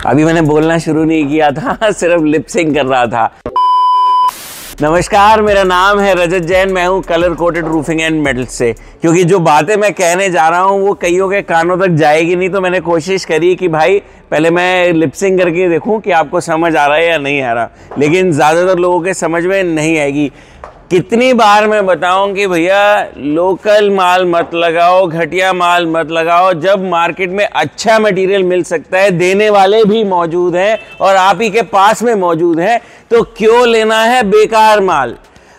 अभी मैंने बोलना शुरू नहीं किया था, सिर्फ लिपसिंग कर रहा था। नमस्कार, मेरा नाम है रजत जैन, मैं हूँ colour coated roofing and metals से। क्योंकि जो बातें मैं कहने जा रहा हूँ वो कईयों के कानों तक जाएगी नहीं, तो मैंने कोशिश करी कि भाई पहले मैं लिपसिंग करके देखूं कि आपको समझ आ रहा है या नहीं आ रहा। लेकिन ज़्यादातर लोगों के समझ में नहीं आएगी। कितनी बार मैं बताऊं कि भैया लोकल माल मत लगाओ, घटिया माल मत लगाओ, जब मार्केट में अच्छा मटेरियल मिल सकता है, देने वाले भी मौजूद हैं और आप ही के पास में मौजूद हैं, तो क्यों लेना है बेकार माल।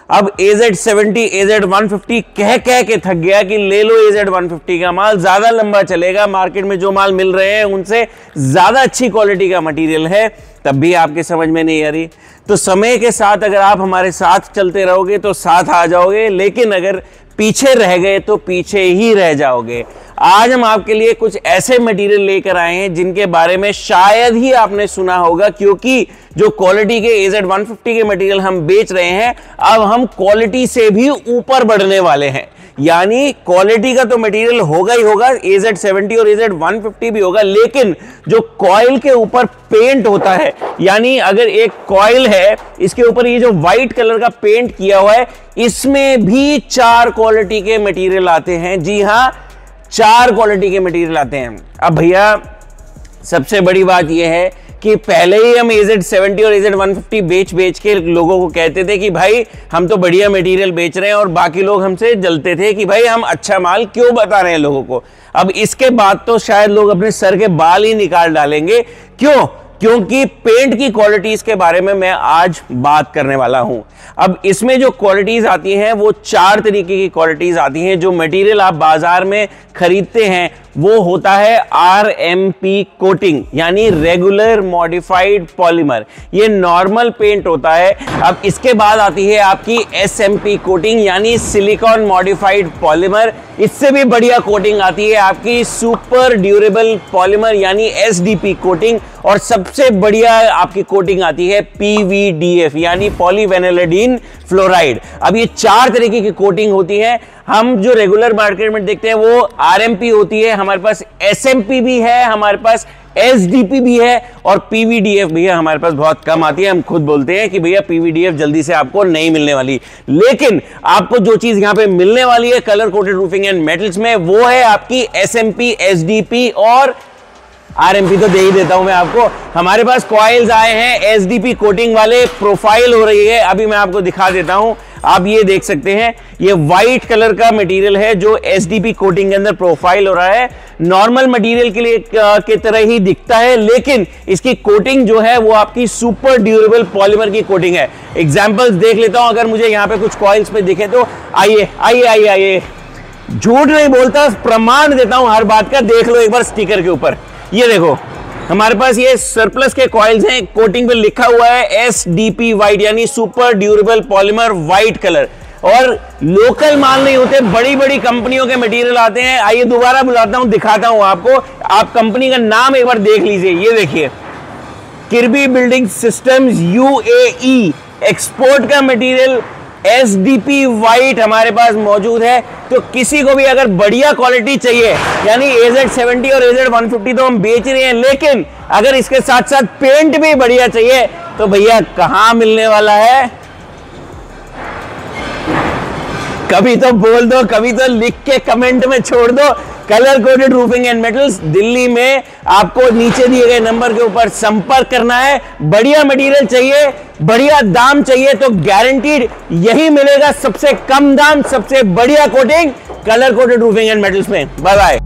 अब AZ70 AZ150 कह के थक गया कि ले लो AZ150 का माल, ज़्यादा लंबा चलेगा, मार्केट में जो माल मिल रहे हैं उनसे ज़्यादा अच्छी क्वालिटी का मटेरियल है, तब भी आपके समझ में नहीं आ रही। तो समय के साथ अगर आप हमारे साथ चलते रहोगे तो साथ आ जाओगे, लेकिन अगर पीछे रह गए तो पीछे ही रह जाओगे। आज हम आपके लिए कुछ ऐसे मटेरियल लेकर आए हैं जिनके बारे में शायद ही आपने सुना होगा, क्योंकि जो क्वालिटी के AZ150 के मटेरियल हम बेच रहे हैं, अब हम क्वालिटी से भी ऊपर बढ़ने वाले हैं। यानी क्वालिटी का तो मटेरियल होगा ही होगा, AZ70 और AZ150 भी होगा, लेकिन जो कॉइल के ऊपर पेंट होता है, यानी अगर एक कॉइल है, इसके ऊपर ये जो व्हाइट कलर का पेंट किया हुआ है, इसमें भी 4 क्वालिटी के मटेरियल आते हैं। जी हां, 4 क्वालिटी के मटेरियल आते हैं। अब भैया सबसे बड़ी बात यह है कि पहले ही हम AZ70 और AZ150 बेच के लोगों को कहते थे कि भाई हम तो बढ़िया मटेरियल बेच रहे हैं, और बाकी लोग हमसे जलते थे कि भाई हम अच्छा माल क्यों बता रहे हैं लोगों को। अब इसके बाद तो शायद लोग अपने सर के बाल ही निकाल डालेंगे। क्यों? क्योंकि पेंट की क्वालिटीज के बारे में मैं आज बात करने वाला हूं। अब इसमें जो क्वालिटीज आती हैं वो 4 तरीके की क्वालिटीज आती हैं। जो मटेरियल आप बाजार में खरीदते हैं वो होता है RMP कोटिंग, यानी रेगुलर मॉडिफाइड पॉलीमर। ये नॉर्मल पेंट होता है। अब इसके बाद आती है आपकी SMP कोटिंग, यानी सिलिकॉन मॉडिफाइड पॉलीमर। इससे भी बढ़िया कोटिंग आती है आपकी सुपर ड्यूरेबल पॉलीमर, यानी SDP कोटिंग। और सबसे बढ़िया आपकी कोटिंग आती है PVDF, यानी पॉलीविनाइलिडीन फ्लोराइड। अब ये 4 तरीके की कोटिंग होती है। हम जो रेगुलर मार्केट में देखते हैं वो RMP होती है, हमारे पास SMP भी है, हमारे पास SDP भी है, और PVDF भैया हमारे पास बहुत कम आती है। हम खुद बोलते हैं कि भैया PVDF जल्दी से आपको नहीं मिलने वाली, लेकिन आपको जो चीज यहां पे मिलने वाली है colour coated roofing and metals में, वो है आपकी SMP, SDP और RMP तो दे ही देता हूं मैं आपको। हमारे पास कॉइल्स आए हैं SDP कोटिंग वाले, प्रोफाइल हो रही है, अभी मैं आपको दिखा देता हूं। आप ये देख सकते हैं, ये व्हाइट कलर का मटेरियल है जो SDP कोटिंग के अंदर प्रोफाइल हो रहा है। नॉर्मल मटेरियल के लिए के तरह ही दिखता है, लेकिन इसकी कोटिंग जो है वो आपकी सुपर ड्यूरेबल पॉलीमर की कोटिंग है। एग्जांपल्स देख लेता हूं, अगर मुझे यहां पे कुछ कॉइल्स पे दिखे तो आइए, झूठ नहीं बोलता, प्रमाण देता हूं हर बात का। देख लो एक बार स्टिकर के ऊपर, ये देखो हमारे पास ये सरप्लस के कॉइल्स हैं, कोटिंग पे लिखा हुआ है SDP व्हाइट, यानी super durable polymer white colour. और लोकल माल नहीं होते, बड़ी बड़ी कंपनियों के मटेरियल आते हैं। आइए दोबारा बुलाता हूं, दिखाता हूं आपको। आप कंपनी का नाम एक बार देख लीजिए, ये देखिए, किर्बी बिल्डिंग सिस्टम्स UAE। एक्सपोर्ट का मटेरियल SDP व्हाइट हमारे पास मौजूद है। तो किसी को भी अगर बढ़िया क्वालिटी चाहिए, यानी AZ70 और AZ150 तो हम बेच रहे हैं, लेकिन अगर इसके साथ साथ पेंट भी बढ़िया चाहिए तो भैया कहां मिलने वाला है? कभी तो बोल दो, कभी तो लिख के कमेंट में छोड़ दो। Colour coated roofing and metals, Delhi में। आपको नीचे दिए गए नंबर के ऊपर संपर्क करना है। बढ़िया मटेरियल चाहिए, बढ़िया दाम चाहिए, तो गारंटीड यही मिलेगा, सबसे कम दाम, सबसे बढ़िया coating, colour coated roofing and metals में। Bye bye.